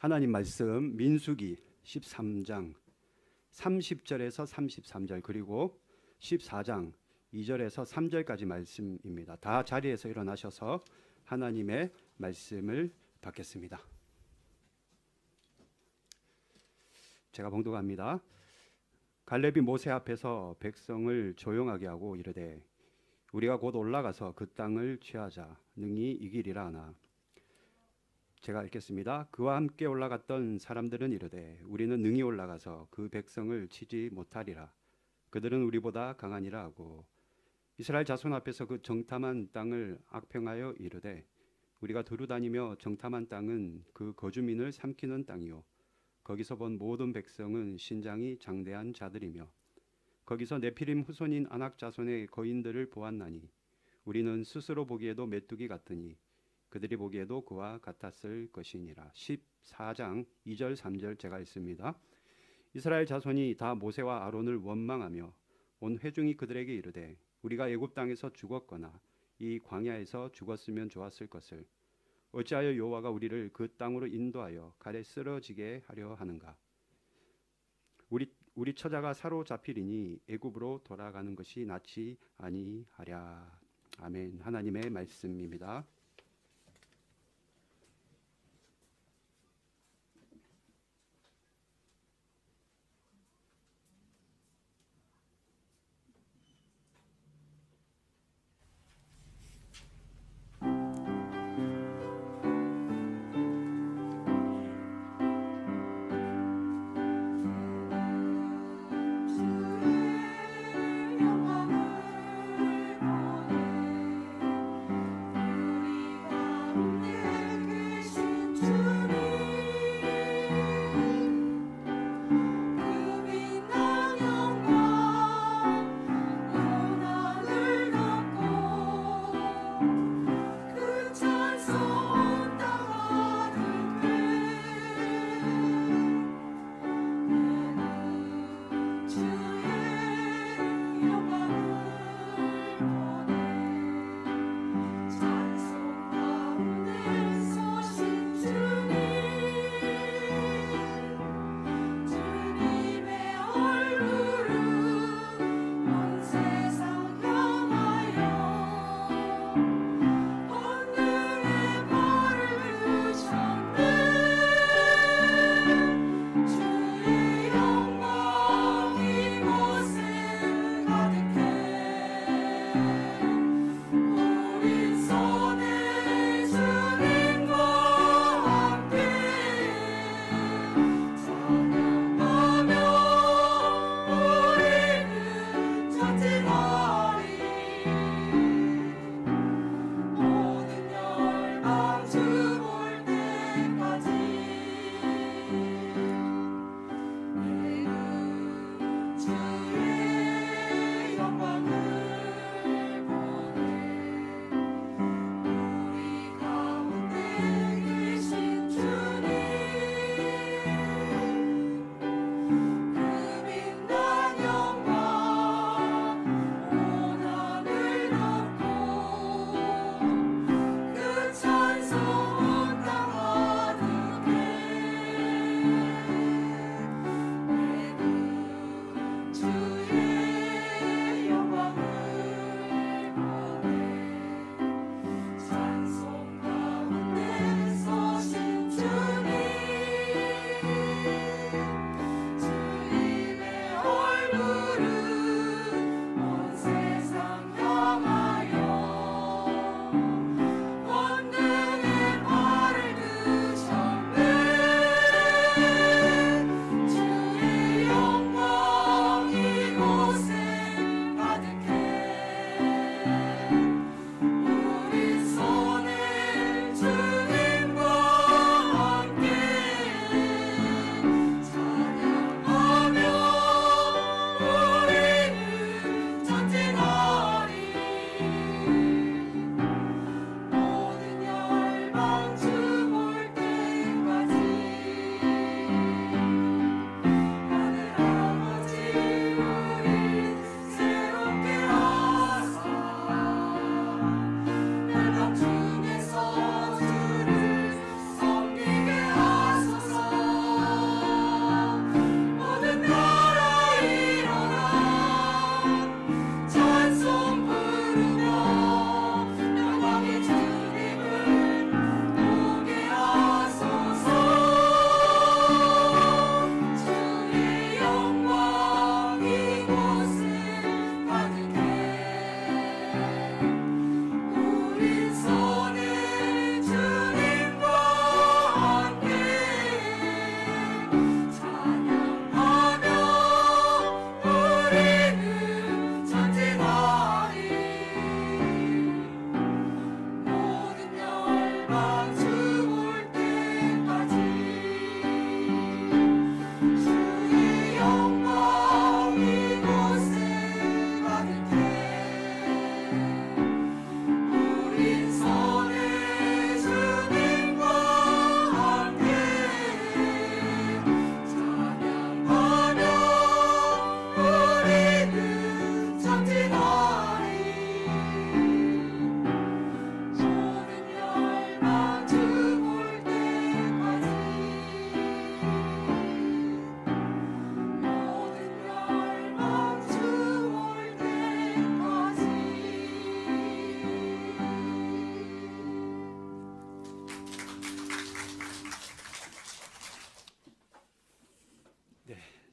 하나님 말씀 민수기 13장 30절에서 33절 그리고 14장 2절에서 3절까지 말씀입니다. 다 자리에서 일어나셔서 하나님의 말씀을 받겠습니다. 제가 봉독합니다. 갈렙이 모세 앞에서 백성을 조용하게 하고 이르되 우리가 곧 올라가서 그 땅을 취하자 능히 이기리라 하나. 제가 읽겠습니다. 그와 함께 올라갔던 사람들은 이르되 우리는 능히 올라가서 그 백성을 치지 못하리라. 그들은 우리보다 강하니라 하고 이스라엘 자손 앞에서 그 정탐한 땅을 악평하여 이르되 우리가 두루다니며 정탐한 땅은 그 거주민을 삼키는 땅이요 거기서 본 모든 백성은 신장이 장대한 자들이며 거기서 네피림 후손인 아낙 자손의 거인들을 보았나니 우리는 스스로 보기에도 메뚜기 같으니 그들이 보기에도 그와 같았을 것이니라. 14장 2절 3절 제가 읽습니다. 이스라엘 자손이 다 모세와 아론을 원망하며 온 회중이 그들에게 이르되 우리가 애굽 땅에서 죽었거나 이 광야에서 죽었으면 좋았을 것을 어찌하여 여호와가 우리를 그 땅으로 인도하여 칼에 쓰러지게 하려 하는가. 우리 처자가 사로잡히리니 애굽으로 돌아가는 것이 낫지 아니하랴. 아멘. 하나님의 말씀입니다.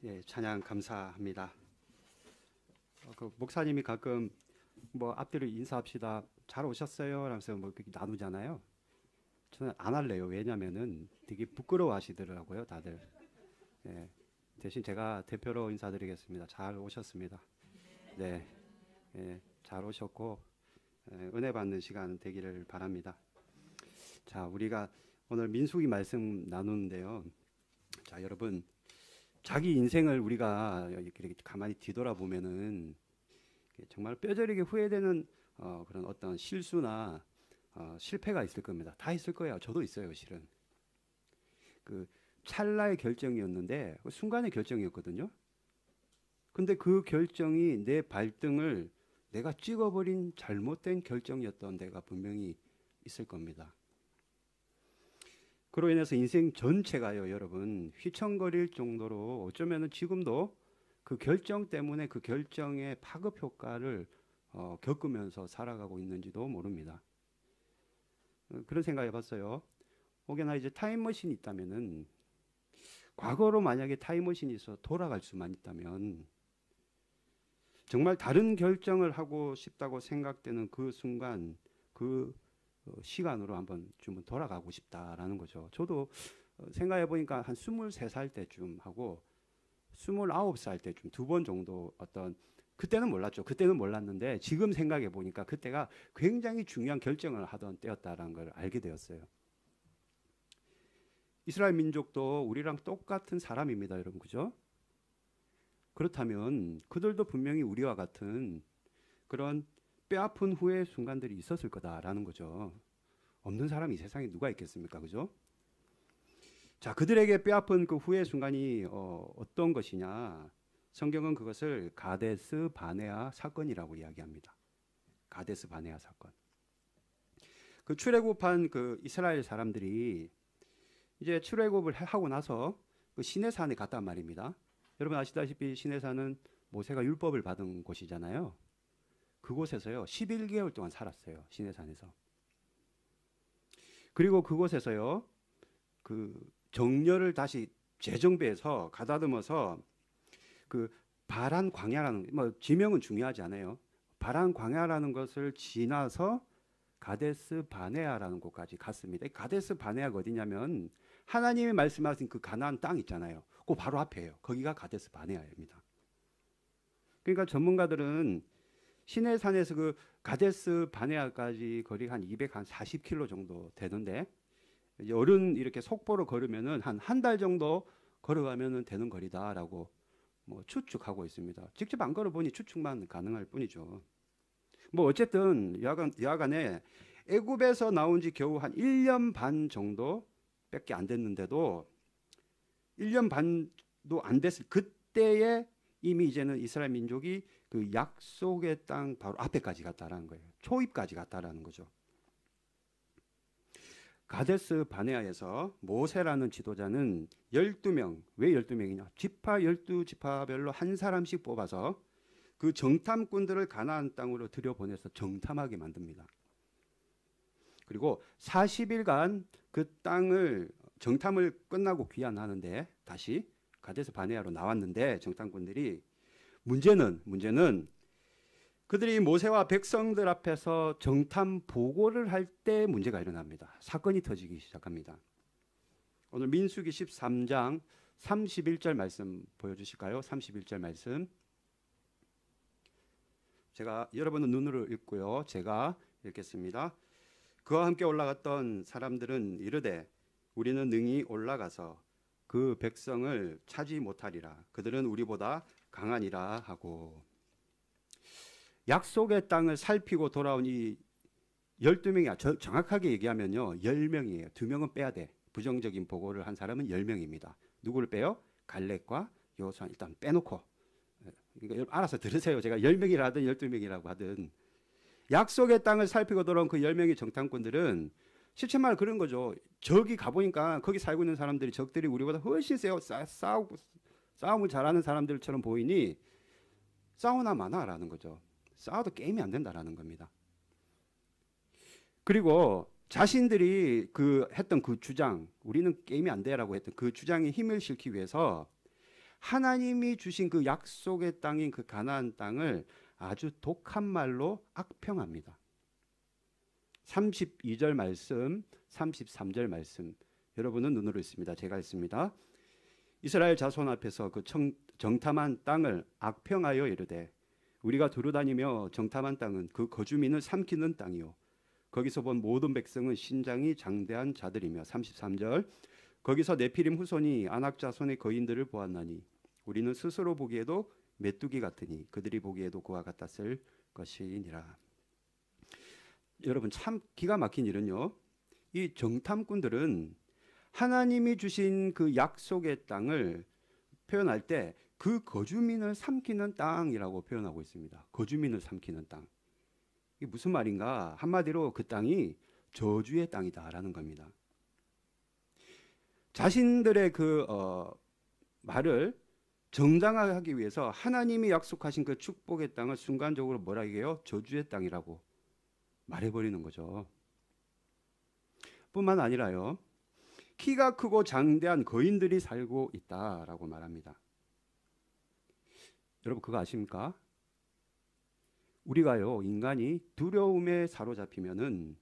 예, 찬양 감사합니다. 그 목사님이 가끔 뭐 앞뒤로 인사합시다. 잘 오셨어요? 라면서 뭐 그렇게 나누잖아요. 저는 안 할래요. 왜냐면은 되게 부끄러워하시더라고요, 다들. 예, 대신 제가 대표로 인사드리겠습니다. 잘 오셨습니다. 네, 예, 잘 오셨고 은혜 받는 시간 되기를 바랍니다. 자, 우리가 오늘 민수기 말씀 나누는데요. 자, 여러분, 자기 인생을 우리가 이렇게 가만히 뒤돌아보면은 정말 뼈저리게 후회되는 그런 어떤 실수나 실패가 있을 겁니다. 다 있을 거예요. 저도 있어요, 실은. 그 찰나의 결정이었는데 순간의 결정이었거든요. 근데 그 결정이 내 발등을 내가 찍어버린 잘못된 결정이었던 데가 분명히 있을 겁니다. 그로 인해서 인생 전체가요, 여러분, 휘청거릴 정도로 어쩌면은 지금도 그 결정 때문에 그 결정의 파급 효과를 겪으면서 살아가고 있는지도 모릅니다. 그런 생각 해봤어요. 혹여나 이제 타임머신이 있다면은, 과거로 만약에 타임머신이 있어 돌아갈 수만 있다면 정말 다른 결정을 하고 싶다고 생각되는 그 순간, 그 시간으로 한번 좀 돌아가고 싶다라는 거죠. 저도 생각해 보니까 한 23살 때쯤 하고 29살 때쯤 두 번 정도 그때는 몰랐죠. 그때는 몰랐는데 지금 생각해 보니까 그때가 굉장히 중요한 결정을 하던 때였다라는 걸 알게 되었어요. 이스라엘 민족도 우리랑 똑같은 사람입니다, 여러분. 그죠? 그렇다면 그들도 분명히 우리와 같은 그런 뼈아픈 후회의 순간들이 있었을 거다라는 거죠. 없는 사람이 이 세상에 누가 있겠습니까? 그죠? 자, 그들에게 뼈아픈 그 후회의 순간이 어떤 것이냐? 성경은 그것을 가데스 바네아 사건이라고 이야기합니다. 가데스 바네아 사건. 그 출애굽한 그 이스라엘 사람들이 이제 출애굽을 하고 나서 그 시내산에 갔단 말입니다. 여러분 아시다시피 시내산은 모세가 율법을 받은 곳이잖아요. 그곳에서요 11개월 동안 살았어요. 시내산에서. 그리고 그곳에서요 그 정렬을 다시 재정비해서 가다듬어서 그 바란 광야라는, 뭐 지명은 중요하지 않아요. 바란 광야라는 것을 지나서 가데스 바네아라는 곳까지 갔습니다. 가데스 바네아가 어디냐면 하나님이 말씀하신 그 가나안 땅 있잖아요. 그 바로 앞에요. 거기가 가데스 바네아입니다. 그러니까 전문가들은 시내산에서 그 가데스 바네아까지 거리가 한 240km 정도 되는데, 열은 이렇게 속보로 걸으면은 한 달 정도 걸어가면은 되는 거리다라고 뭐 추측하고 있습니다. 직접 안 걸어보니 추측만 가능할 뿐이죠. 뭐 어쨌든 여하간에 애굽에서 나온 지 겨우 한 1년 반 정도밖에 안 됐는데도 1년 반도 안 됐을 그때에 이미 이제는 이스라엘 민족이 그 약속의 땅 바로 앞에까지 갔다라는 거예요. 초입까지 갔다라는 거죠. 가데스 바네아에서 모세라는 지도자는 12명, 왜 12명이냐? 지파 12지파별로 한 사람씩 뽑아서 그 정탐꾼들을 가나안 땅으로 들여보내서 정탐하게 만듭니다. 그리고 40일간 그 땅을 정탐을 끝나고 귀환하는데 다시 가데스 바네아로 나왔는데 정탐꾼들이 문제는 그들이 모세와 백성들 앞에서 정탐 보고를 할 때 문제가 일어납니다. 사건이 터지기 시작합니다. 오늘 민수기 13장 31절 말씀 보여주실까요? 31절 말씀. 제가 여러분은 눈으로 읽고요. 제가 읽겠습니다. 그와 함께 올라갔던 사람들은 이르되 우리는 능히 올라가서 그 백성을 차지 못하리라. 그들은 우리보다 강하니라 하고. 약속의 땅을 살피고 돌아온 이 12명이 정확하게 얘기하면요 10명이에요. 2명은 빼야 돼. 부정적인 보고를 한 사람은 10명입니다. 누구를 빼요? 갈렙과 여호수아 일단 빼놓고. 그러니까 알아서 들으세요. 제가 10명이라 하든 12명이라고 하든 약속의 땅을 살피고 돌아온 그 10명의 정탐꾼들은 실제 말 그런 거죠. 저기 가보니까 거기 살고 있는 사람들이 적들이 우리보다 훨씬 세요. 싸움을 잘하는 사람들처럼 보이니 싸우나 마나라는 거죠. 싸워도 게임이 안 된다라는 겁니다. 그리고 자신들이 했던 그 주장, 우리는 게임이 안 돼라고 했던 그 주장에 힘을 실기 위해서 하나님이 주신 그 약속의 땅인 그 가나안 땅을 아주 독한 말로 악평합니다. 32절 말씀, 33절 말씀 여러분은 눈으로 있습니다. 제가 읽습니다. 이스라엘 자손 앞에서 그 정탐한 땅을 악평하여 이르되 우리가 두루다니며 정탐한 땅은 그 거주민을 삼키는 땅이요 거기서 본 모든 백성은 신장이 장대한 자들이며 33절 거기서 네피림 후손이 아낙 자손의 거인들을 보았나니 우리는 스스로 보기에도 메뚜기 같으니 그들이 보기에도 그와 같았을 것이니라. 여러분 참 기가 막힌 일은요. 이 정탐꾼들은 하나님이 주신 그 약속의 땅을 표현할 때 그 거주민을 삼키는 땅이라고 표현하고 있습니다. 거주민을 삼키는 땅. 이게 무슨 말인가? 한마디로 그 땅이 저주의 땅이다라는 겁니다. 자신들의 그 말을 정당화하기 위해서 하나님이 약속하신 그 축복의 땅을 순간적으로 뭐라 해요? 저주의 땅이라고 말해버리는 거죠. 뿐만 아니라요. 키가 크고 장대한 거인들이 살고 있다라고 말합니다. 여러분 그거 아십니까? 우리가요 인간이 두려움에 사로잡히면은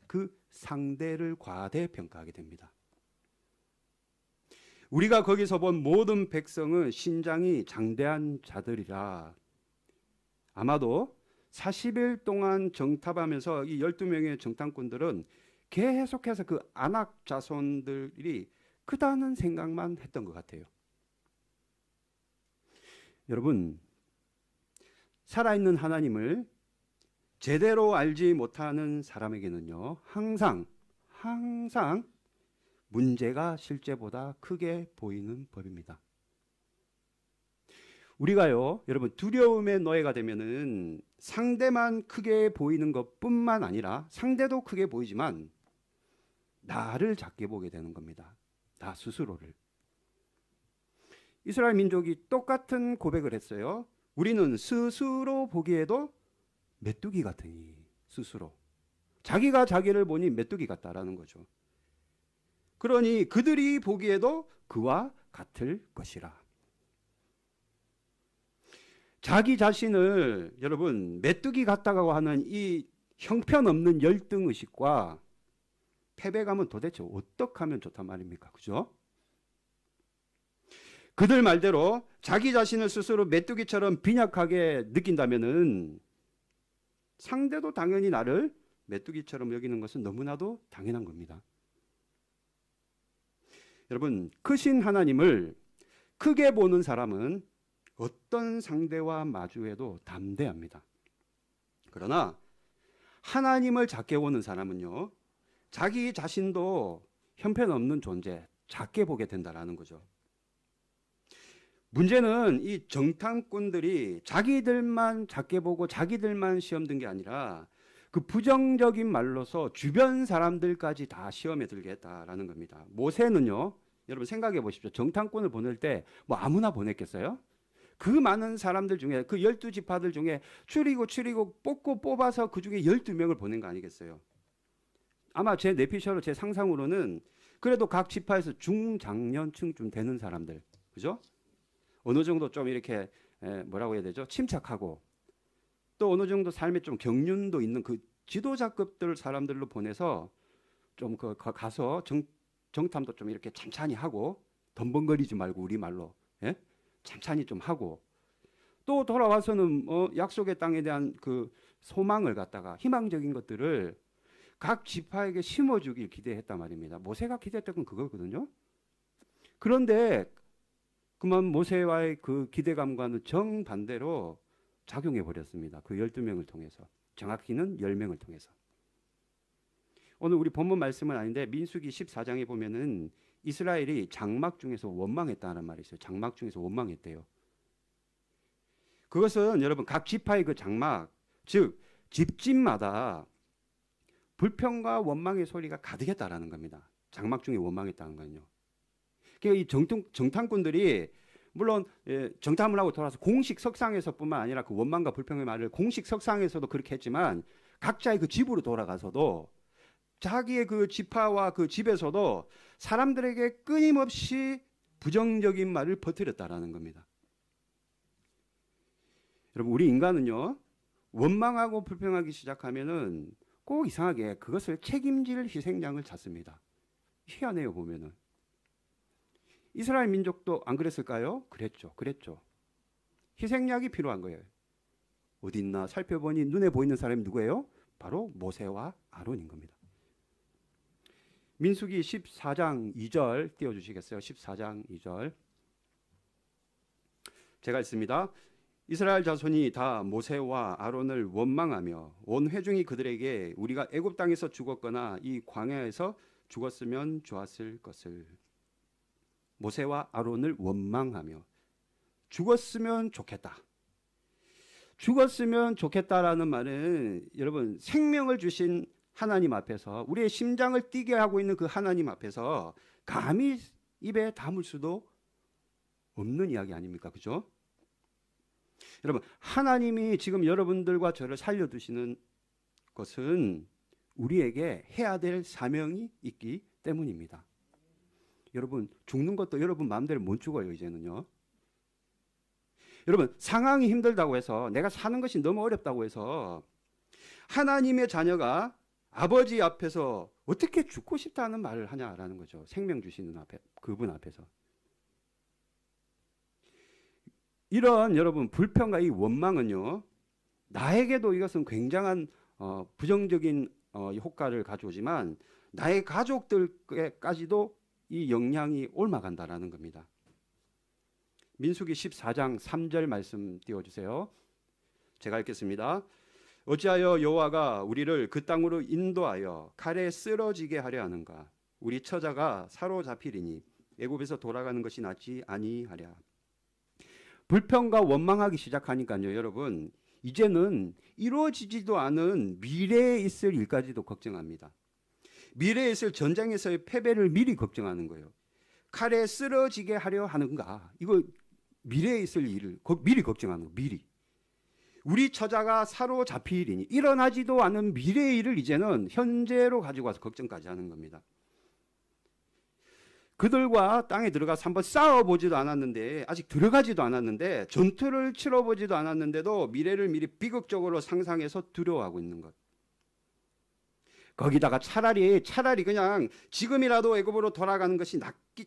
그 상대를 과대평가하게 됩니다. 우리가 거기서 본 모든 백성은 신장이 장대한 자들이라. 아마도 40일 동안 정탐하면서 이 12명의 정탐꾼들은 계속해서 그 아낙 자손들이 크다는 생각만 했던 것 같아요. 여러분 살아있는 하나님을 제대로 알지 못하는 사람에게는요 항상 문제가 실제보다 크게 보이는 법입니다. 우리가요 여러분 두려움의 노예가 되면은 상대만 크게 보이는 것뿐만 아니라 상대도 크게 보이지만 나를 작게 보게 되는 겁니다. 나 스스로를. 이스라엘 민족이 똑같은 고백을 했어요. 우리는 스스로 보기에도 메뚜기 같으니. 스스로 자기가 자기를 보니 메뚜기 같다라는 거죠. 그러니 그들이 보기에도 그와 같을 것이라. 자기 자신을 여러분 메뚜기 같다고 하는 이 형편없는 열등의식과 패배감은 도대체 어떻게 하면 좋단 말입니까? 그죠? 그들 말대로 자기 자신을 스스로 메뚜기처럼 빈약하게 느낀다면은 상대도 당연히 나를 메뚜기처럼 여기는 것은 너무나도 당연한 겁니다. 여러분 크신 하나님을 크게 보는 사람은 어떤 상대와 마주해도 담대합니다. 그러나 하나님을 작게 보는 사람은요 자기 자신도 형편없는 존재, 작게 보게 된다라는 거죠. 문제는 이 정탐꾼들이 자기들만 작게 보고 자기들만 시험 든 게 아니라 그 부정적인 말로서 주변 사람들까지 다 시험에 들게 했다라는 겁니다. 모세는요 여러분 생각해 보십시오. 정탐꾼을 보낼 때 뭐 아무나 보냈겠어요? 그 많은 사람들 중에 그 12지파들 중에 추리고 뽑아서 그 중에 12명을 보낸 거 아니겠어요? 아마 제 뇌피셜로 제 상상으로는 그래도 각 지파에서 중장년층쯤 되는 사람들, 그죠? 어느 정도 좀 이렇게 뭐라고 해야 되죠? 침착하고 또 어느 정도 삶에 좀 경륜도 있는 그 지도자급들 사람들로 보내서 좀 가서 정탐도 좀 이렇게 찬찬히 하고 덤벙거리지 말고 우리 말로 찬찬히 좀 하고 또 돌아와서는 약속의 땅에 대한 그 소망을 갖다가 희망적인 것들을 각 지파에게 심어주길 기대했단 말입니다. 모세가 기대했던 건 그거거든요. 그런데 그만 모세와의 그 기대감과는 정반대로 작용해 버렸습니다. 그 12명을 통해서. 정확히는 10명을 통해서. 오늘 우리 본문 말씀은 아닌데 민수기 14장에 보면은 이스라엘이 장막 중에서 원망했다는 말이 있어요. 장막 중에서 원망했대요. 그것은 여러분 각 지파의 그 장막, 즉 집집마다 불평과 원망의 소리가 가득했다라는 겁니다. 장막 중에 원망했다는 건요. 그러니까 이 정탐꾼들이 물론 정탐을 하고 돌아서 공식 석상에서뿐만 아니라 그 원망과 불평의 말을 공식 석상에서도 그렇게 했지만 각자의 그 집으로 돌아가서도 자기의 그 지파와 그 집에서도 사람들에게 끊임없이 부정적인 말을 퍼뜨렸다라는 겁니다. 여러분, 우리 인간은요, 원망하고 불평하기 시작하면은 꼭 이상하게 그것을 책임질 희생양을 찾습니다. 희한해요, 보면은. 이스라엘 민족도 안 그랬을까요? 그랬죠. 희생양이 필요한 거예요. 어디 있나 살펴보니 눈에 보이는 사람이 누구예요? 바로 모세와 아론인 겁니다. 민수기 14장 2절 띄워주시겠어요? 14장 2절. 제가 읽습니다. 이스라엘 자손이 다 모세와 아론을 원망하며 온 회중이 그들에게 우리가 애굽 땅에서 죽었거나 이 광야에서 죽었으면 좋았을 것을. 모세와 아론을 원망하며 죽었으면 좋겠다. 죽었으면 좋겠다라는 말은 여러분, 생명을 주신 하나님 앞에서, 우리의 심장을 뛰게 하고 있는 그 하나님 앞에서 감히 입에 담을 수도 없는 이야기 아닙니까? 그죠? 여러분, 하나님이 지금 여러분들과 저를 살려두시는 것은 우리에게 해야 될 사명이 있기 때문입니다. 여러분, 죽는 것도 여러분 마음대로 못 죽어요, 이제는요. 여러분, 상황이 힘들다고 해서, 내가 사는 것이 너무 어렵다고 해서 하나님의 자녀가 아버지 앞에서 어떻게 죽고 싶다는 말을 하냐라는 거죠. 생명 주시는 앞에, 그분 앞에서. 이런 여러분 불평과 이 원망은요, 나에게도 이것은 굉장한 부정적인 효과를 가져오지만 나의 가족들에까지도 이 영향이 옮아간다라는 겁니다. 민수기 14장 3절 말씀 띄워주세요. 제가 읽겠습니다. 어찌하여 여호와가 우리를 그 땅으로 인도하여 칼에 쓰러지게 하려 하는가? 우리 처자가 사로잡히리니 애굽에서 돌아가는 것이 낫지 아니하랴. 불평과 원망하기 시작하니까요, 여러분, 이제는 이루어지지도 않은 미래에 있을 일까지도 걱정합니다. 미래에 있을 전쟁에서의 패배를 미리 걱정하는 거예요. 칼에 쓰러지게 하려 하는가? 이거 미래에 있을 일을 미리 걱정하는 거, 미리. 우리 처자가 사로잡히리니, 일어나지도 않은 미래의 일을 이제는 현재로 가지고 와서 걱정까지 하는 겁니다. 그들과 땅에 들어가서 한번 싸워보지도 않았는데, 아직 들어가지도 않았는데, 전투를 치러보지도 않았는데도 미래를 미리 비극적으로 상상해서 두려워하고 있는 것. 거기다가 차라리 그냥 지금이라도 애굽으로 돌아가는 것이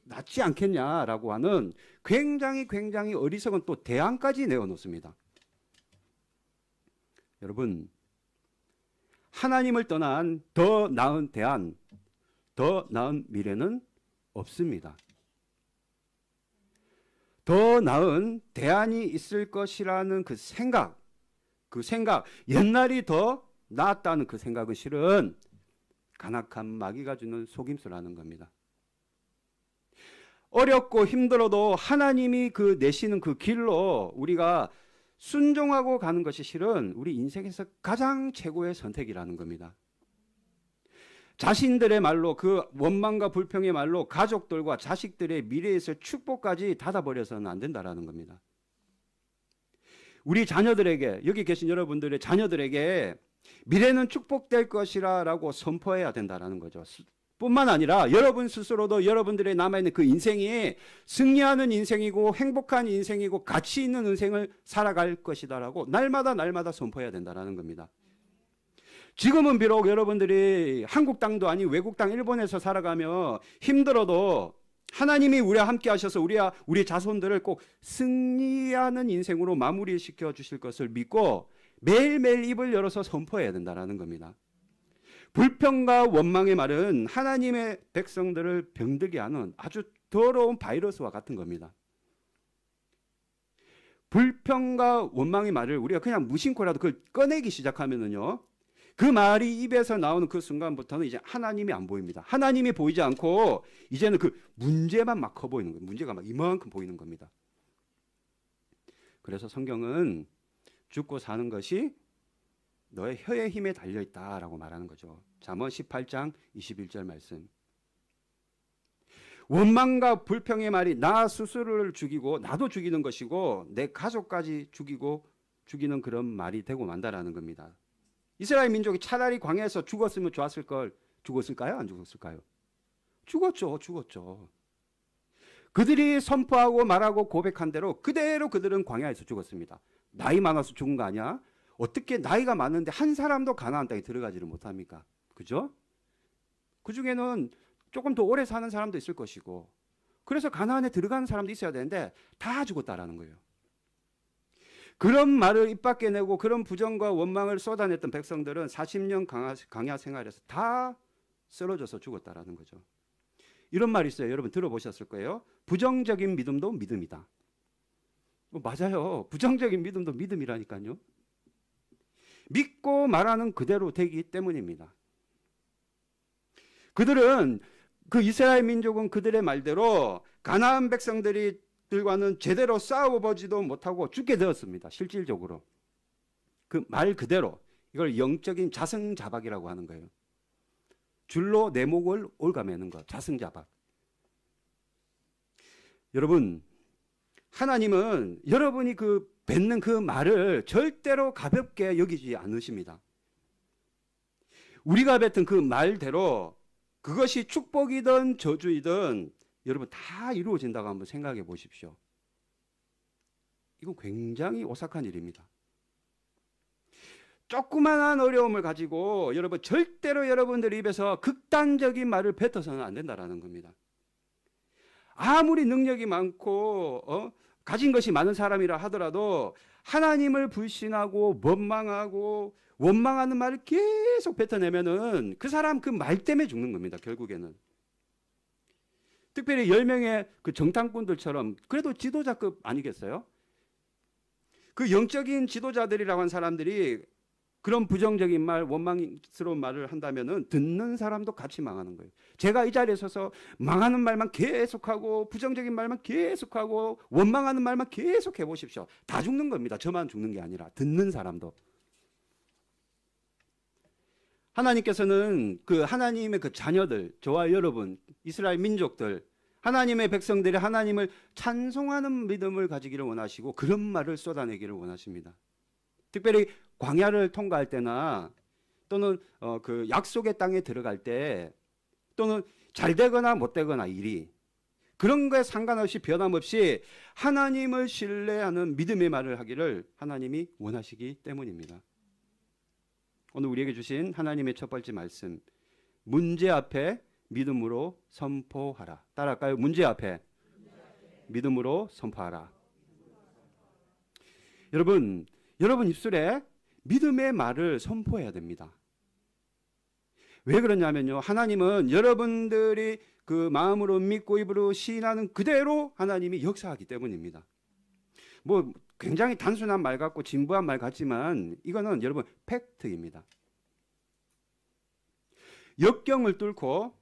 낫지 않겠냐라고 하는 굉장히 어리석은 또 대안까지 내어놓습니다. 여러분, 하나님을 떠난 더 나은 대안, 더 나은 미래는 없습니다. 더 나은 대안이 있을 것이라는 그 생각, 옛날이 더 나았다는 그 생각은 실은 간악한 마귀가 주는 속임수라는 겁니다. 어렵고 힘들어도 하나님이 그 내시는 그 길로 우리가 순종하고 가는 것이 실은 우리 인생에서 가장 최고의 선택이라는 겁니다. 자신들의 말로, 그 원망과 불평의 말로 가족들과 자식들의 미래에 있을 축복까지 닫아버려서는 안 된다라는 겁니다. 우리 자녀들에게, 여기 계신 여러분들의 자녀들에게 미래는 축복될 것이라고 선포해야 된다라는 거죠. 뿐만 아니라 여러분 스스로도 여러분들의 남아있는 그 인생이 승리하는 인생이고 행복한 인생이고 가치 있는 인생을 살아갈 것이다라고 날마다 선포해야 된다라는 겁니다. 지금은 비록 여러분들이 한국 땅도 아닌 외국 땅 일본에서 살아가며 힘들어도 하나님이 우리와 함께 하셔서 우리 자손들을 꼭 승리하는 인생으로 마무리시켜 주실 것을 믿고 매일매일 입을 열어서 선포해야 된다는 겁니다. 불평과 원망의 말은 하나님의 백성들을 병들게 하는 아주 더러운 바이러스와 같은 겁니다. 불평과 원망의 말을 우리가 그냥 무심코라도 그걸 꺼내기 시작하면은요, 그 말이 입에서 나오는 그 순간부터는 이제 하나님이 안 보입니다. 하나님이 보이지 않고 이제는 그 문제만 막 커 보이는 거예요. 문제가 막 이만큼 보이는 겁니다. 그래서 성경은 죽고 사는 것이 너의 혀의 힘에 달려있다라고 말하는 거죠. 잠언 18장 21절 말씀. 원망과 불평의 말이 나 스스로를 죽이고 나도 죽이는 것이고 내 가족까지 죽이는 그런 말이 되고 만다라는 겁니다. 이스라엘 민족이 차라리 광야에서 죽었으면 좋았을 걸, 죽었을까요? 안 죽었을까요? 죽었죠. 그들이 선포하고 말하고 고백한 대로 그대로 그들은 광야에서 죽었습니다. 나이 많아서 죽은 거 아니야? 어떻게 나이가 많은데 한 사람도 가나안 땅에 들어가지를 못합니까? 그죠? 그 중에는 조금 더 오래 사는 사람도 있을 것이고, 그래서 가나안에 들어가는 사람도 있어야 되는데 다 죽었다라는 거예요. 그런 말을 입 밖에 내고 그런 부정과 원망을 쏟아냈던 백성들은 40년 광야 생활에서 다 쓰러져서 죽었다라는 거죠. 이런 말이 있어요. 여러분 들어보셨을 거예요. 부정적인 믿음도 믿음이다. 맞아요. 부정적인 믿음도 믿음이라니까요. 믿고 말하는 그대로 되기 때문입니다. 그들은 그 이스라엘 민족은 그들의 말대로 가나안 백성들과는 제대로 싸워보지도 못하고 죽게 되었습니다. 실질적으로. 그 말 그대로 이걸 영적인 자승자박이라고 하는 거예요. 줄로 내 목을 올가매는 것, 자승자박. 여러분, 하나님은 여러분이 뱉는 그 말을 절대로 가볍게 여기지 않으십니다. 우리가 뱉은 그 말대로 그것이 축복이든 저주이든 여러분 다 이루어진다고 한번 생각해 보십시오. 이건 굉장히 오싹한 일입니다. 조그만한 어려움을 가지고 여러분 절대로 여러분들 입에서 극단적인 말을 뱉어서는 안 된다라는 겁니다. 아무리 능력이 많고 가진 것이 많은 사람이라 하더라도 하나님을 불신하고 원망하는 말을 계속 뱉어내면은 그 사람 그 말 때문에 죽는 겁니다. 결국에는. 특별히 10명의 그 정탐꾼들처럼 그래도 지도자급 아니겠어요? 그 영적인 지도자들이라고 하는 사람들이 그런 부정적인 말, 원망스러운 말을 한다면은 듣는 사람도 같이 망하는 거예요. 제가 이 자리에 서서 망하는 말만 계속하고 부정적인 말만 계속하고 원망하는 말만 계속 해보십시오. 다 죽는 겁니다. 저만 죽는 게 아니라 듣는 사람도. 하나님께서는 그 하나님의 그 자녀들, 저와 여러분, 이스라엘 민족들, 하나님의 백성들이 하나님을 찬송하는 믿음을 가지기를 원하시고 그런 말을 쏟아내기를 원하십니다. 특별히 광야를 통과할 때나 또는 그 약속의 땅에 들어갈 때 또는 잘 되거나 못 되거나 일이 그런 거에 상관없이 변함없이 하나님을 신뢰하는 믿음의 말을 하기를 하나님이 원하시기 때문입니다. 오늘 우리에게 주신 하나님의 첫 번째 말씀, 문제 앞에 믿음으로 선포하라. 따라할까요? 문제 앞에 믿음으로 선포하라. 여러분 입술에 믿음의 말을 선포해야 됩니다. 왜 그러냐면요, 하나님은 여러분들이 그 마음으로 믿고 입으로 시인하는 그대로 하나님이 역사하기 때문입니다. 뭐 굉장히 단순한 말 같고 진부한 말 같지만 이거는 여러분 팩트입니다. 역경을 뚫고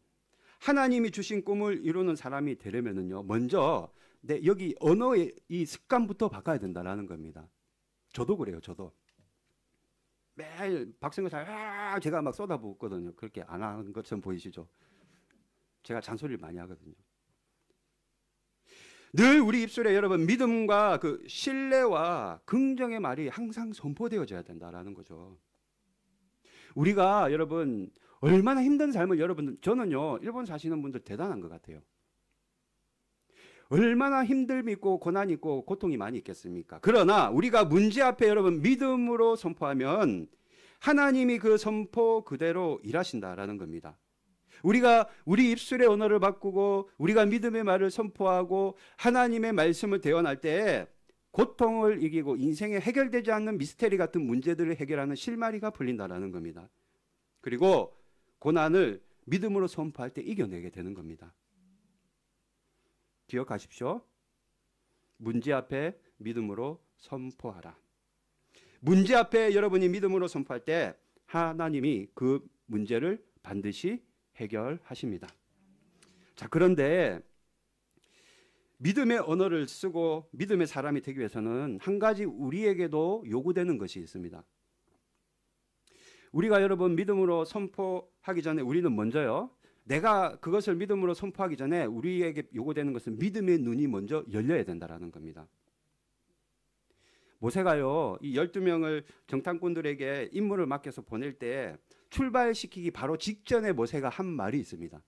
하나님이 주신 꿈을 이루는 사람이 되려면은요, 먼저 여기 언어의 이 습관부터 바꿔야 된다는 겁니다. 저도 그래요. 저도 매일 박성근 제가 막 쏟아붓거든요. 그렇게 안 하는 것처럼 보이시죠? 제가 잔소리를 많이 하거든요. 늘 우리 입술에 여러분 믿음과 그 신뢰와 긍정의 말이 항상 선포되어져야 된다라는 거죠. 우리가 여러분 얼마나 힘든 삶을 저는요, 일본 사시는 분들 대단한 것 같아요. 얼마나 힘듦이 있고 고난이 있고 고통이 많이 있겠습니까? 그러나 우리가 문제 앞에 여러분 믿음으로 선포하면 하나님이 그 선포 그대로 일하신다라는 겁니다. 우리가 우리 입술의 언어를 바꾸고 우리가 믿음의 말을 선포하고 하나님의 말씀을 대언할 때 고통을 이기고 인생에 해결되지 않는 미스테리 같은 문제들을 해결하는 실마리가 풀린다라는 겁니다. 그리고 고난을 믿음으로 선포할 때 이겨내게 되는 겁니다. 기억하십시오. 문제 앞에 믿음으로 선포하라. 문제 앞에 여러분이 믿음으로 선포할 때 하나님이 그 문제를 반드시 해결하십니다. 자, 그런데 믿음의 언어를 쓰고 믿음의 사람이 되기 위해서는 한 가지 우리에게도 요구되는 것이 있습니다. 우리가 여러분 믿음으로 선포하기 전에 우리는 먼저요, 내가 그것을 믿음으로 선포하기 전에 우리에게 요구되는 것은 믿음의 눈이 먼저 열려야 된다는 겁니다. 모세가요, 이 12명을 정탐꾼들에게 임무를 맡겨서 보낼 때 출발시키기 바로 직전에 모세가 한 말이 있습니다.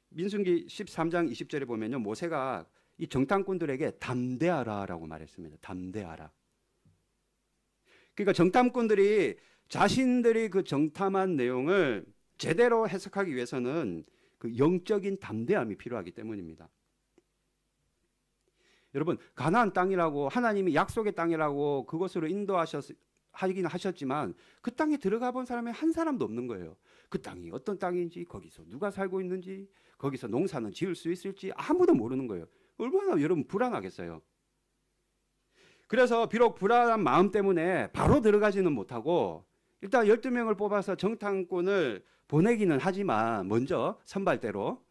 민수기 13장 20절에 보면요, 모세가 이 정탐꾼들에게 담대하라라고 말했습니다. 담대하라. 그러니까 정탐꾼들이 자신들이 그 정탐한 내용을 제대로 해석하기 위해서는 그 영적인 담대함이 필요하기 때문입니다. 여러분, 가나안 땅이라고, 하나님이 약속의 땅이라고 그것으로 하긴 하셨지만 그 땅에 들어가 본 사람이 한 사람도 없는 거예요. 그 땅이 어떤 땅인지, 거기서 누가 살고 있는지, 거기서 농사는 지을 수 있을지 아무도 모르는 거예요. 얼마나 여러분 불안하겠어요. 그래서 비록 불안한 마음 때문에 바로 들어가지는 못하고 일단 12명을 뽑아서 정탐꾼을 보내기는 하지만 먼저 선발대로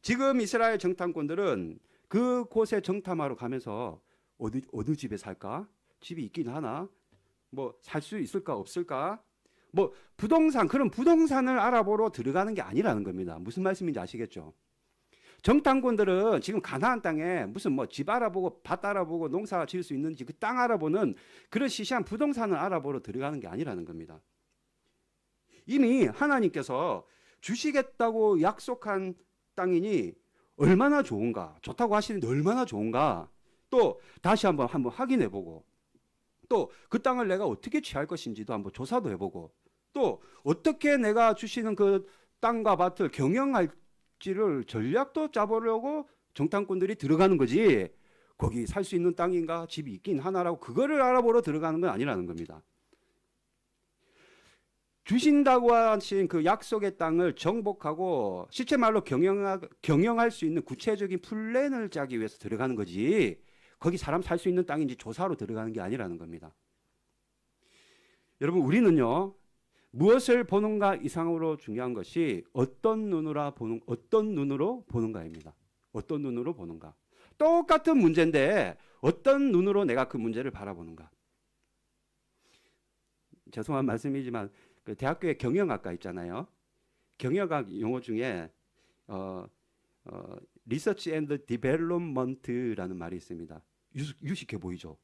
지금 이스라엘 정탐꾼들은 그곳에 정탐하러 가면서 어느 집에 살까? 집이 있긴 하나? 뭐 살 수 있을까 없을까? 뭐 그런 부동산을 알아보러 들어가는 게 아니라는 겁니다. 무슨 말씀인지 아시겠죠? 정탐꾼들은 지금 가나안 땅에 무슨 뭐 집 알아보고 밭 알아보고 농사 지을 수 있는지 그 땅 알아보는 그런 시시한 부동산을 알아보러 들어가는 게 아니라는 겁니다. 이미 하나님께서 주시겠다고 약속한 땅이니 얼마나 좋은가, 좋다고 하시는데 얼마나 좋은가, 또 다시 한번 확인해보고, 또 그 땅을 내가 어떻게 취할 것인지도 한번 조사도 해보고, 또 어떻게 내가 주시는 그 땅과 밭을 경영할지를 전략도 짜보려고 정탐꾼들이 들어가는 거지, 거기 살 수 있는 땅인가, 집이 있긴 하나라고 그거를 알아보러 들어가는 건 아니라는 겁니다. 주신다고 하신 그 약속의 땅을 정복하고 실제 말로 경영할 수 있는 구체적인 플랜을 짜기 위해서 들어가는 거지, 거기 사람 살 수 있는 땅인지 조사로 들어가는 게 아니라는 겁니다. 여러분, 우리는요, 무엇을 보는가 이상으로 중요한 것이 어떤 눈으로 보는가입니다. 어떤 눈으로 보는가. 똑같은 문제인데 어떤 눈으로 내가 그 문제를 바라보는가. 죄송한 말씀이지만 그 대학교에 경영학과 있잖아요. 경영학 용어 중에 리서치 앤드 디벨롭먼트라는 말이 있습니다. 유식해 보이죠?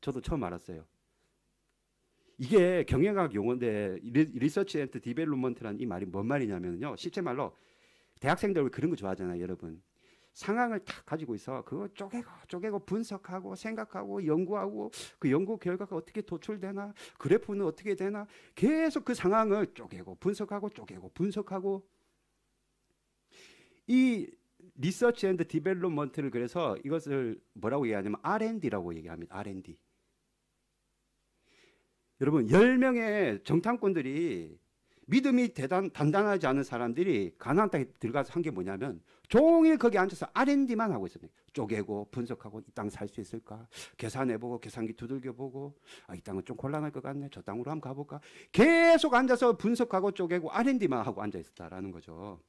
저도 처음 알았어요. 이게 경영학 용어인데 리서치 앤드 디벨롭먼트라는 이 말이 뭔 말이냐면요, 실제 말로 대학생들 그런 거 좋아하잖아요, 여러분. 상황을 딱 가지고 있어 그거 쪼개고 분석하고 생각하고 연구하고 그 연구 결과가 어떻게 도출되나, 그래프는 어떻게 되나, 계속 그 상황을 쪼개고 분석하고 이 리서치 앤드 디벨롭먼트를, 그래서 이것을 뭐라고 얘기하냐면 R&D라고 얘기합니다. R&D. 여러분, 10명의 정탐꾼들이 믿음이 단단하지 않은 사람들이 가나안 땅에 들어가서 한 게 뭐냐면 종일 거기 앉아서 R&D만 하고 있습니다. 쪼개고 분석하고 이 땅 살 수 있을까? 계산해보고 계산기 두들겨보고 이 땅은 좀 곤란할 것 같네. 저 땅으로 한번 가볼까? 계속 앉아서 분석하고 쪼개고 R&D만 하고 앉아 있었다라는 거죠.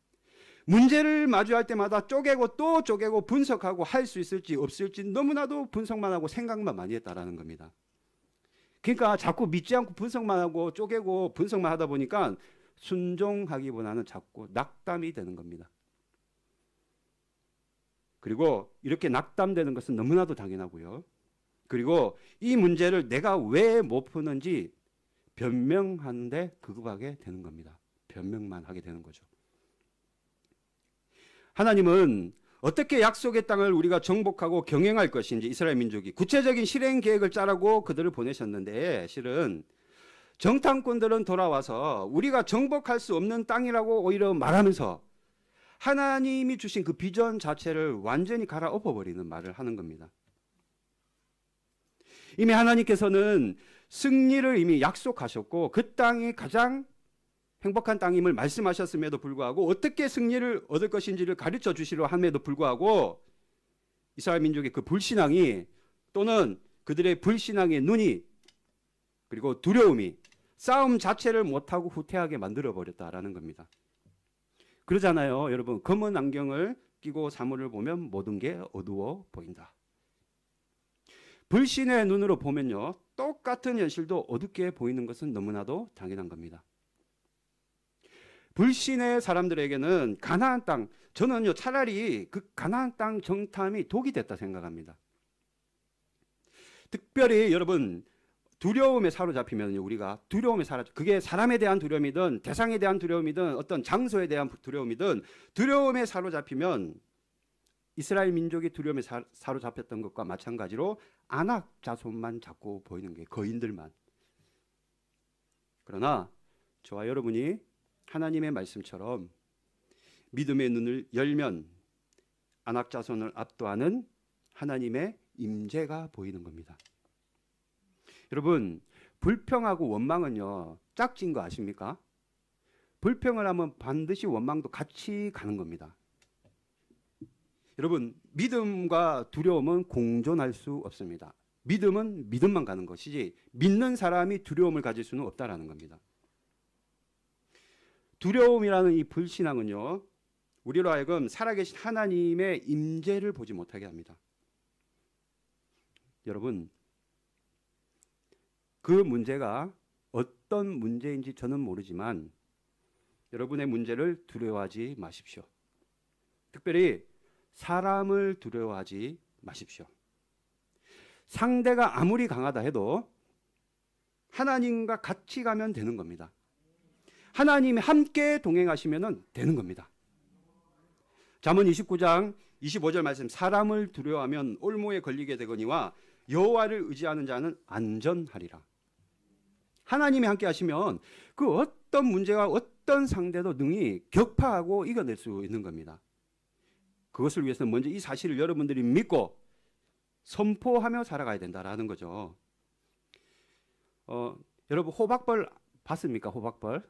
문제를 마주할 때마다 쪼개고 또 쪼개고 분석하고 할 수 있을지 없을지 너무나도 분석만 하고 생각만 많이 했다라는 겁니다. 그러니까 자꾸 믿지 않고 분석만 하고 쪼개고 분석만 하다 보니까 순종하기보다는 자꾸 낙담이 되는 겁니다. 그리고 이렇게 낙담되는 것은 너무나도 당연하고요. 그리고 이 문제를 내가 왜 못 푸는지 변명하는데 그거하게 되는 겁니다. 변명만 하게 되는 거죠. 하나님은 어떻게 약속의 땅을 우리가 정복하고 경영할 것인지 이스라엘 민족이 구체적인 실행 계획을 짜라고 그들을 보내셨는데, 실은 정탐꾼들은 돌아와서 우리가 정복할 수 없는 땅이라고 오히려 말하면서 하나님이 주신 그 비전 자체를 완전히 갈아엎어버리는 말을 하는 겁니다. 이미 하나님께서는 승리를 이미 약속하셨고 그 땅이 가장 행복한 땅임을 말씀하셨음에도 불구하고 어떻게 승리를 얻을 것인지를 가르쳐 주시려 함에도 불구하고 이스라엘 민족의 그 불신앙이, 또는 그들의 불신앙의 눈이, 그리고 두려움이 싸움 자체를 못하고 후퇴하게 만들어버렸다라는 겁니다. 그러잖아요, 여러분. 검은 안경을 끼고 사물을 보면 모든 게 어두워 보인다. 불신의 눈으로 보면요, 똑같은 현실도 어둡게 보이는 것은 너무나도 당연한 겁니다. 불신의 사람들에게는 가나안 땅, 저는요 차라리 그 가나안 땅 정탐이 독이 됐다 생각합니다. 특별히 여러분, 두려움에 사로잡히면요, 우리가 두려움에 그게 사람에 대한 두려움이든 대상에 대한 두려움이든 어떤 장소에 대한 두려움이든 두려움에 사로잡히면 이스라엘 민족이 두려움에 사로잡혔던 것과 마찬가지로 아낙 자손만 자꾸 보이는 게 거인들만. 그러나 저와 여러분이 하나님의 말씀처럼 믿음의 눈을 열면 아낙 자손을 압도하는 하나님의 임재가 보이는 겁니다. 여러분, 불평하고 원망은요, 짝진 거 아십니까? 불평을 하면 반드시 원망도 같이 가는 겁니다. 여러분, 믿음과 두려움은 공존할 수 없습니다. 믿음은 믿음만 가는 것이지 믿는 사람이 두려움을 가질 수는 없다라는 겁니다. 두려움이라는 이 불신앙은요, 우리로 하여금 살아계신 하나님의 임재를 보지 못하게 합니다. 여러분, 그 문제가 어떤 문제인지 저는 모르지만 여러분의 문제를 두려워하지 마십시오. 특별히 사람을 두려워하지 마십시오. 상대가 아무리 강하다 해도 하나님과 같이 가면 되는 겁니다. 하나님이 함께 동행하시면 되는 겁니다. 잠언 29장 25절 말씀, 사람을 두려워하면 올무에 걸리게 되거니와 여호와를 의지하는 자는 안전하리라. 하나님이 함께 하시면 그 어떤 문제와 어떤 상대도 능히 격파하고 이겨낼 수 있는 겁니다. 그것을 위해서는 먼저 이 사실을 여러분들이 믿고 선포하며 살아가야 된다라는 거죠. 여러분, 호박벌 봤습니까? 호박벌.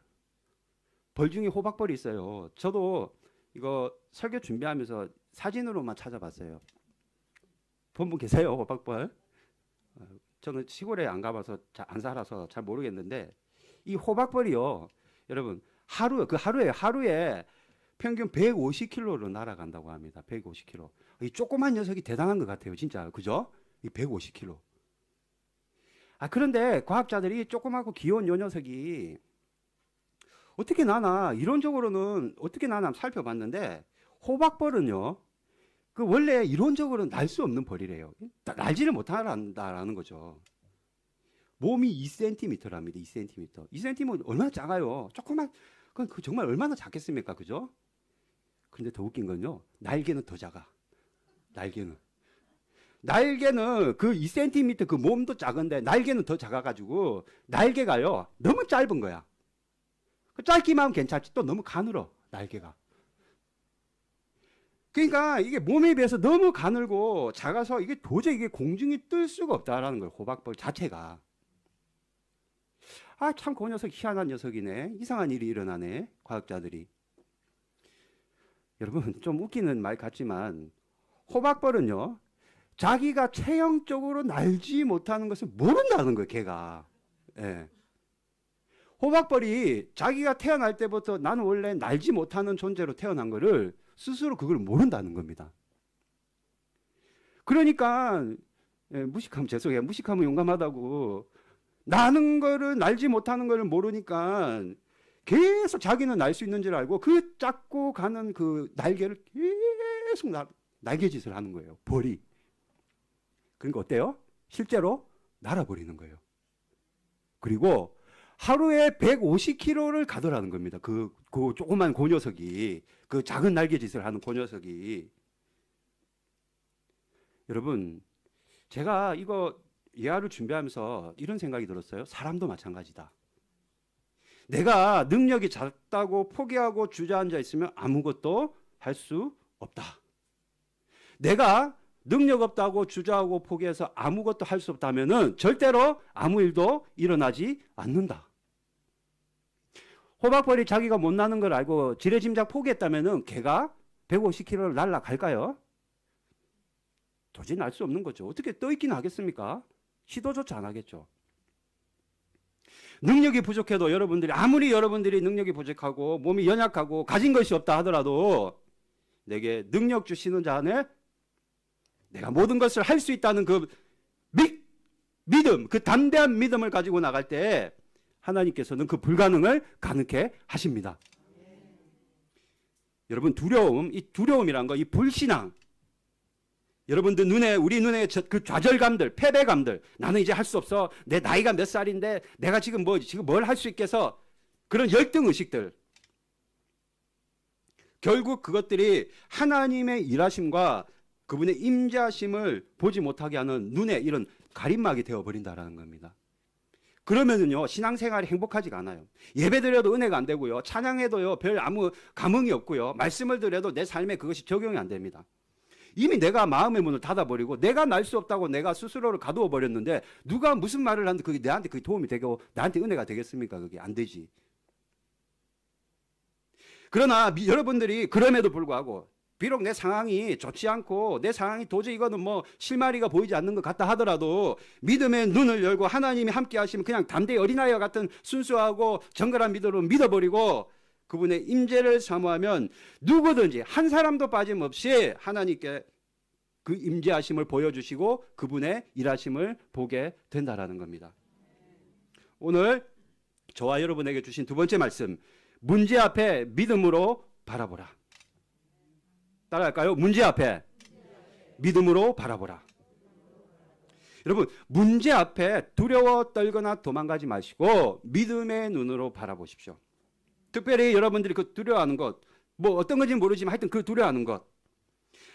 벌 중에 호박벌이 있어요. 저도 이거 설교 준비하면서 사진으로만 찾아봤어요. 본 분 계세요? 호박벌? 저는 시골에 안 가봐서 안 살아서 잘 모르겠는데 이 호박벌이요, 여러분, 하루에 평균 150km로 날아간다고 합니다. 150km. 이 조그만 녀석이 대단한 것 같아요, 진짜. 그죠? 이 150km. 그런데 과학자들이 조그맣고 귀여운 요 녀석이 어떻게 나나, 이론적으로는 어떻게 나나 살펴봤는데, 호박벌은요, 그 원래 이론적으로는 날 수 없는 벌이래요. 날지를 못한다라는 거죠. 몸이 2cm랍니다. 2cm. 2cm면 얼마나 작아요. 조그만, 그 정말 얼마나 작겠습니까? 그죠? 근데 더 웃긴 건요, 날개는 더 작아. 날개는 그 2cm 그 몸도 작은데 날개는 더 작아가지고 날개가요 너무 짧은 거야. 짧기만 하면 괜찮지 또 너무 가늘어, 날개가. 그러니까 이게 몸에 비해서 너무 가늘고 작아서 이게 도저히 이게 공중에 뜰 수가 없다라는 거예요, 호박벌 자체가. 참 그 녀석 희한한 녀석이네. 이상한 일이 일어나네, 과학자들이. 여러분, 좀 웃기는 말 같지만 호박벌은요, 자기가 체형적으로 날지 못하는 것을 모른다는 거예요, 걔가. 예. 호박벌이 자기가 태어날 때부터 나는 원래 날지 못하는 존재로 태어난 거를 스스로 그걸 모른다는 겁니다. 그러니까 무식하면 죄송해요. 무식하면 용감하다고. 나는 거를 날지 못하는 거를 모르니까 계속 자기는 날 수 있는 줄 알고 그 ጫ고 가는 그 날개를 계속 날개짓을 하는 거예요, 벌이. 그러니까 어때요? 실제로 날아버리는 거예요. 그리고 하루에 150km를 가더라는 겁니다. 그 조그만 그 녀석이, 그 작은 날개짓을 하는 그 녀석이. 여러분, 제가 이거 예화를 준비하면서 이런 생각이 들었어요. 사람도 마찬가지다. 내가 능력이 작다고 포기하고 주저앉아 있으면 아무것도 할 수 없다. 내가 능력 없다고 주저하고 포기해서 아무것도 할 수 없다면은 절대로 아무 일도 일어나지 않는다. 호박벌이 자기가 못 나는 걸 알고 지레짐작 포기했다면은 걔가 150km를 날아갈까요? 도저히 날 수 없는 거죠. 어떻게 떠 있긴 하겠습니까? 시도조차 안 하겠죠. 능력이 부족해도 아무리 여러분들이 능력이 부족하고 몸이 연약하고 가진 것이 없다 하더라도 내게 능력 주시는 자 안에 내가 모든 것을 할 수 있다는 그 믿음, 그 담대한 믿음을 가지고 나갈 때 하나님께서는 그 불가능을 가능케 하십니다. 여러분, 이 두려움이란 거, 이 불신앙, 여러분들 눈에, 우리 눈에 그 좌절감들, 패배감들, 나는 이제 할 수 없어. 내 나이가 몇 살인데 내가 지금 뭘 할 수 있겠어. 그런 열등 의식들. 결국 그것들이 하나님의 일하심과 그분의 임재하심을 보지 못하게 하는 눈에 이런 가림막이 되어버린다라는 겁니다. 그러면은요, 신앙생활이 행복하지가 않아요. 예배 드려도 은혜가 안 되고요. 찬양해도요, 별 아무 감흥이 없고요. 말씀을 드려도 내 삶에 그것이 적용이 안 됩니다. 이미 내가 마음의 문을 닫아버리고 내가 날 수 없다고 내가 스스로를 가두어 버렸는데 누가 무슨 말을 하는데 그게 내한테 그게 도움이 되고 나한테 은혜가 되겠습니까? 그게 안 되지. 그러나 여러분들이 그럼에도 불구하고 비록 내 상황이 좋지 않고 내 상황이 도저히 이거는 뭐 실마리가 보이지 않는 것 같다 하더라도 믿음의 눈을 열고 하나님이 함께 하시면 그냥 담대히 어린아이와 같은 순수하고 정결한 믿음으로 믿어버리고 그분의 임재를 사모하면 누구든지 한 사람도 빠짐없이 하나님께 그 임재하심을 보여주시고 그분의 일하심을 보게 된다라는 겁니다. 오늘 저와 여러분에게 주신 두 번째 말씀, 문제 앞에 믿음으로 바라보라. 따라할까요? 문제 앞에 믿음으로 바라보라. 여러분, 문제 앞에 두려워 떨거나 도망가지 마시고 믿음의 눈으로 바라보십시오. 특별히 여러분들이 그 두려워하는 것, 뭐 어떤 건지 모르지만 하여튼 그 두려워하는 것,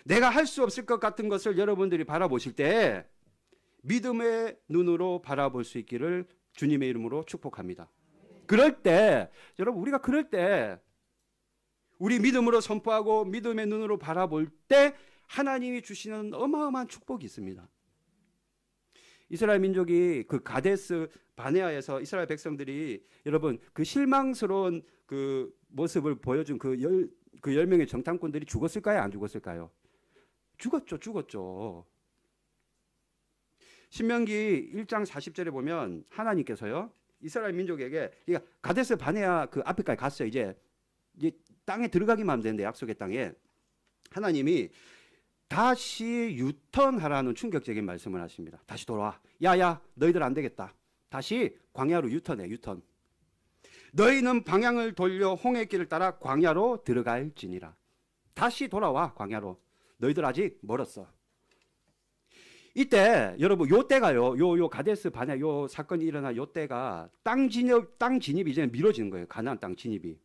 내가 할 수 없을 것 같은 것을 여러분들이 바라보실 때 믿음의 눈으로 바라볼 수 있기를 주님의 이름으로 축복합니다. 그럴 때, 여러분, 우리가 그럴 때 우리 믿음으로 선포하고 믿음의 눈으로 바라볼 때 하나님이 주시는 어마어마한 축복이 있습니다. 이스라엘 민족이 그 가데스 바네아에서 이스라엘 백성들이 여러분 그 실망스러운 그 모습을 보여준 그 10명의 정탐꾼들이 죽었을까요? 안 죽었을까요? 죽었죠. 신명기 1장 40절에 보면 하나님께서요 이스라엘 민족에게 가데스 바네아 그 앞에까지 갔어요. 이제 땅에 들어가기만 하면 되는데 약속의 땅에 하나님이 다시 유턴하라는 충격적인 말씀을 하십니다. 다시 돌아와. 야야 너희들 안 되겠다. 다시 광야로 유턴해. 유턴. 너희는 방향을 돌려 홍해 길을 따라 광야로 들어갈지니라. 다시 돌아와 광야로. 너희들 아직 멀었어. 이때 여러분 요 때가요. 요 가데스 바냐 요 사건이 일어난 요 때가 땅 진입이 이제 미뤄지는 거예요. 가나안 땅 진입이.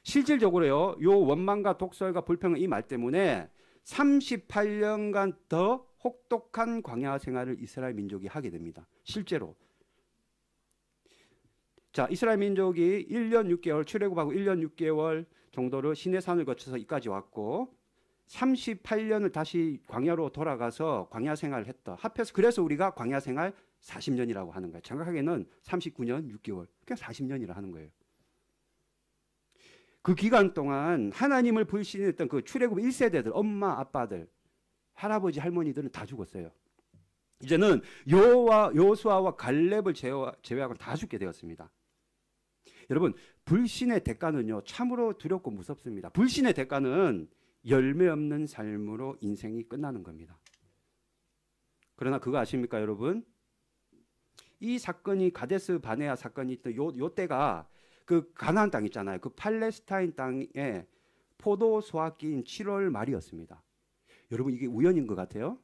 실질적으로요. 요 원망과 독설과 불평의 이 말 때문에 38년간 더 혹독한 광야 생활을 이스라엘 민족이 하게 됩니다. 실제로. 자, 이스라엘 민족이 1년 6개월 출애굽하고 1년 6개월 정도를 시내산을 거쳐서 이까지 왔고 38년을 다시 광야로 돌아가서 광야 생활을 했다. 합해서 그래서 우리가 광야 생활 40년이라고 하는 거예요. 정확하게는 39년 6개월. 그냥 40년이라 하는 거예요. 그 기간 동안 하나님을 불신했던 그 출애굽 1세대들, 엄마, 아빠들, 할아버지, 할머니들은 다 죽었어요. 이제는 여호수아와 갈렙을 제외하고 다 죽게 되었습니다. 여러분, 불신의 대가는요, 참으로 두렵고 무섭습니다. 불신의 대가는 열매 없는 삶으로 인생이 끝나는 겁니다. 그러나 그거 아십니까, 여러분? 이 사건이 가데스 바네아 사건이 있던 요 때가 그 가나안 땅 있잖아요. 그 팔레스타인 땅에 포도 수확기인 7월 말이었습니다. 여러분 이게 우연인 것 같아요?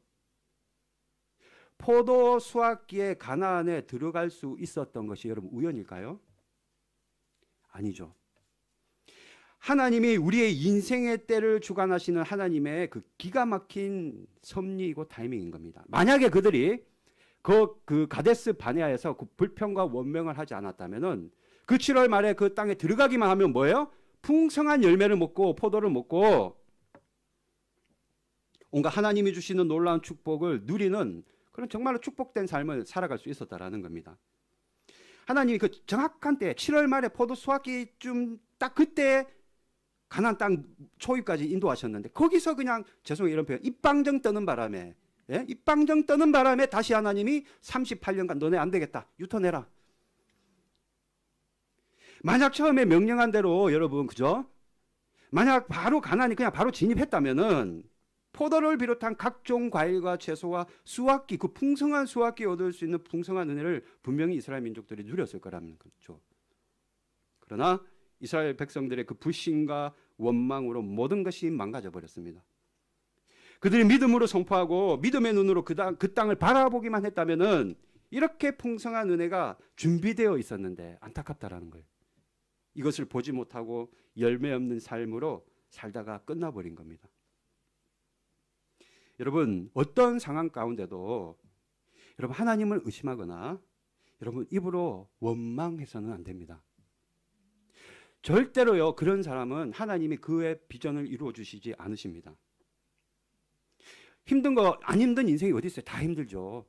포도 수확기에 가나안에 들어갈 수 있었던 것이 여러분 우연일까요? 아니죠. 하나님이 우리의 인생의 때를 주관하시는 하나님의 그 기가 막힌 섭리이고 타이밍인 겁니다. 만약에 그들이 그 가데스 바네아에서 그 불평과 원명을 하지 않았다면은 그 7월 말에 그 땅에 들어가기만 하면 뭐예요? 풍성한 열매를 먹고 포도를 먹고 온갖 하나님이 주시는 놀라운 축복을 누리는 그런 정말로 축복된 삶을 살아갈 수 있었다라는 겁니다. 하나님이 그 정확한 때 7월 말에 포도 수확기쯤 딱 그때 가나안 땅 초입까지 인도하셨는데 거기서 그냥 죄송해요 이런 표현 입방정 떠는 바람에 입방정 떠는 바람에 다시 하나님이 38년간 너네 안 되겠다 유턴해라. 만약 처음에 명령한 대로 여러분 그죠? 만약 바로 가나안이 그냥 바로 진입했다면은 포도를 비롯한 각종 과일과 채소와 수확기 그 풍성한 수확기 얻을 수 있는 풍성한 은혜를 분명히 이스라엘 민족들이 누렸을 거라는 거죠. 그러나 이스라엘 백성들의 그 불신과 원망으로 모든 것이 망가져 버렸습니다. 그들이 믿음으로 선포하고 믿음의 눈으로 그 땅을 바라보기만 했다면은 이렇게 풍성한 은혜가 준비되어 있었는데 안타깝다라는 거예요. 이것을 보지 못하고 열매 없는 삶으로 살다가 끝나버린 겁니다. 여러분, 어떤 상황 가운데도 여러분 하나님을 의심하거나 여러분 입으로 원망해서는 안 됩니다. 절대로요, 그런 사람은 하나님이 그의 비전을 이루어 주시지 않으십니다. 힘든 거 안 힘든 인생이 어디 있어요? 다 힘들죠.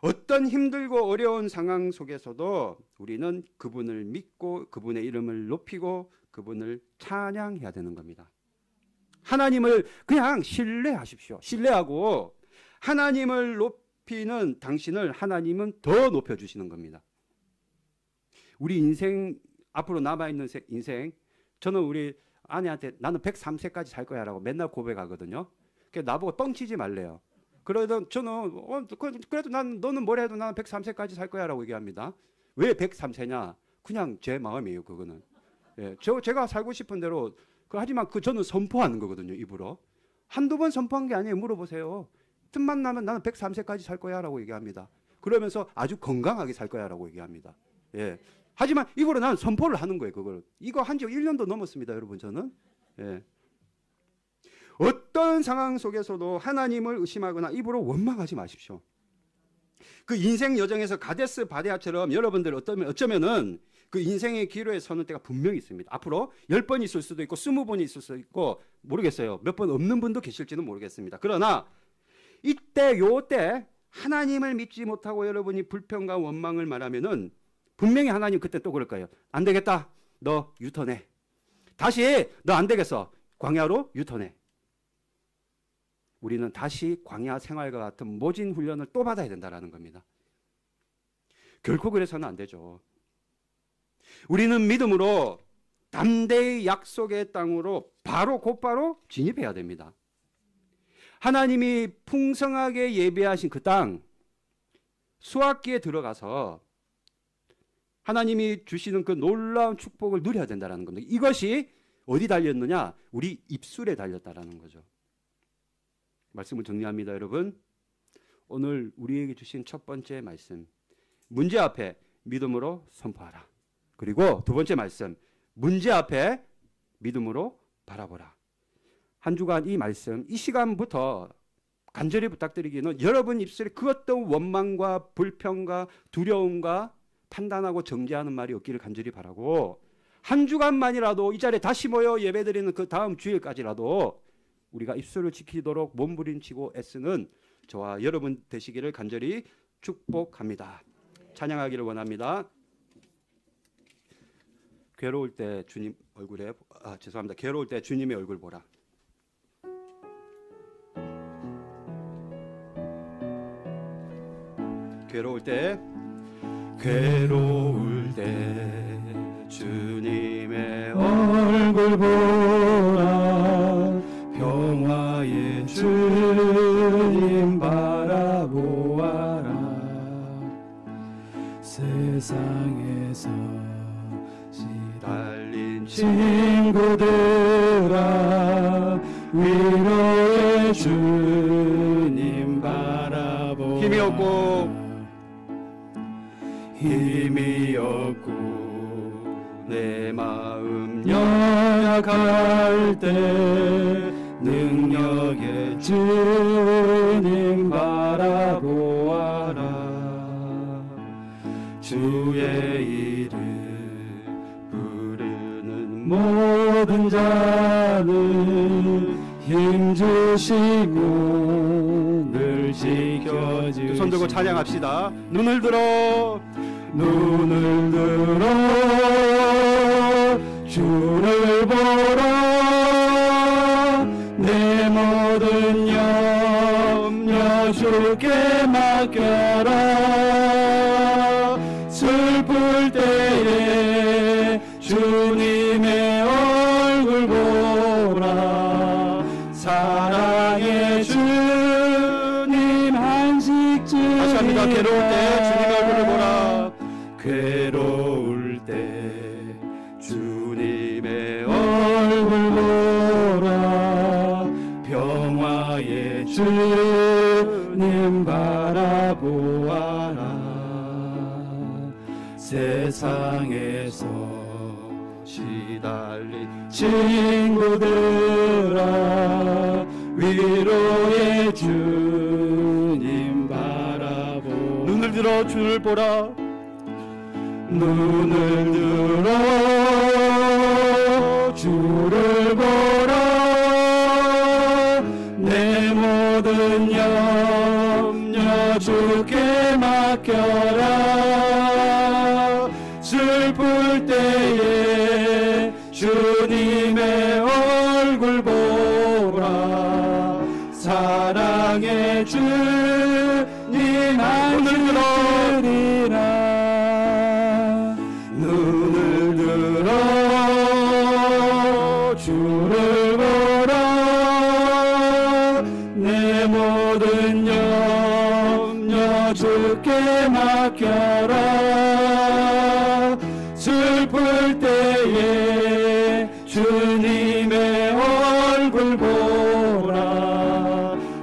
어떤 힘들고 어려운 상황 속에서도 우리는 그분을 믿고 그분의 이름을 높이고 그분을 찬양해야 되는 겁니다. 하나님을 그냥 신뢰하십시오. 신뢰하고 하나님을 높이는 당신을 하나님은 더 높여주시는 겁니다. 우리 인생, 앞으로 남아있는 인생, 저는 우리 아내한테 나는 103세까지 살 거야 라고 맨날 고백하거든요. 나보고 뻥치지 말래요. 그래도 저는 그래도 너는 뭘 해도 나는 103세까지 살 거야 라고 얘기합니다. 왜 103세냐? 그냥 제 마음이에요. 그거는. 예, 제가 살고 싶은 대로. 하지만 저는 선포하는 거거든요. 입으로. 한두 번 선포한 게 아니에요. 물어보세요. 틈만 나면 나는 103세까지 살 거야 라고 얘기합니다. 그러면서 아주 건강하게 살 거야 라고 얘기합니다. 예. 하지만 입으로 나는 선포를 하는 거예요. 그걸. 이거 한 지 1년도 넘었습니다. 여러분 저는. 예. 어떤 상황 속에서도 하나님을 의심하거나 입으로 원망하지 마십시오. 그 인생 여정에서 가데스 바네아처럼 여러분들 어쩌면은 그 인생의 기로에 서는 때가 분명히 있습니다. 앞으로 10번 있을 수도 있고 20번이 있을 수도 있고 모르겠어요. 몇 번 없는 분도 계실지는 모르겠습니다. 그러나 이때 요때 하나님을 믿지 못하고 여러분이 불평과 원망을 말하면은 분명히 하나님 그때 또 그럴 거예요. 안 되겠다. 너 유턴해. 다시 너 안 되겠어. 광야로 유턴해. 우리는 다시 광야 생활과 같은 모진 훈련을 또 받아야 된다는 겁니다. 결코 그래서는 안 되죠. 우리는 믿음으로 담대히 약속의 땅으로 곧바로 진입해야 됩니다. 하나님이 풍성하게 예배하신 그 땅, 수확기에 들어가서 하나님이 주시는 그 놀라운 축복을 누려야 된다는 겁니다. 이것이 어디 달렸느냐? 우리 입술에 달렸다는 거죠. 말씀을 정리합니다, 여러분. 오늘 우리에게 주신 첫 번째 말씀, 문제 앞에 믿음으로 선포하라. 그리고 두 번째 말씀, 문제 앞에 믿음으로 바라보라. 한 주간 이 말씀, 이 시간부터 간절히 부탁드리기는 여러분 입술에 그 어떤 원망과 불평과 두려움과 판단하고 정죄하는 말이 없기를 간절히 바라고, 한 주간만이라도 이 자리에 다시 모여 예배드리는 그 다음 주일까지라도 우리가 입술을 지키도록 몸부림치고 애쓰는 저와 여러분 되시기를 간절히 축복합니다. 찬양하기를 원합니다. 괴로울 때 주님 얼굴에 괴로울 때 주님의 얼굴 보라. 괴로울 때 주님의 얼굴 보라. 평화의 주님 바라보아라. 세상에서 시달린 친구들아, 위로의 주님 바라보아라. 힘이 없고 내 마음 연약할 때 능력의 주님 바라보아라. 주의 이름 부르는 모든 자는 힘주시고 늘 지켜주시고. 두 손 들고 찬양합시다. 눈을 들어 주를 보라. 내 모든 염려 주께 맡겨라. 슬플 때에 주님의 얼굴 보라. 사랑의 주님 한식주. 다시 합니다. 괴로울 때 주님의 얼굴을 보라. 괴로울 때 주님의 얼굴 보라. 평화 주님 바라보아라. 세상에서 시달린 친구들아 위로의 주님 바라보. 눈을 들어 주를 보라. 눈을 들어 주를 보라. 내 모든 염려 주께 맡겨라. 슬플 때에 주님의 얼굴 보라. 사랑의 주님 안으리라. 눈을 들어 주를 보라. 내 모든 염려 주께 맡겨라. 슬플 때에 주님의 얼굴 보라.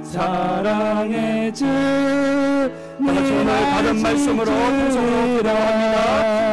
사랑의 주님 오늘 받은 말씀으로 통성으로 기도합니다.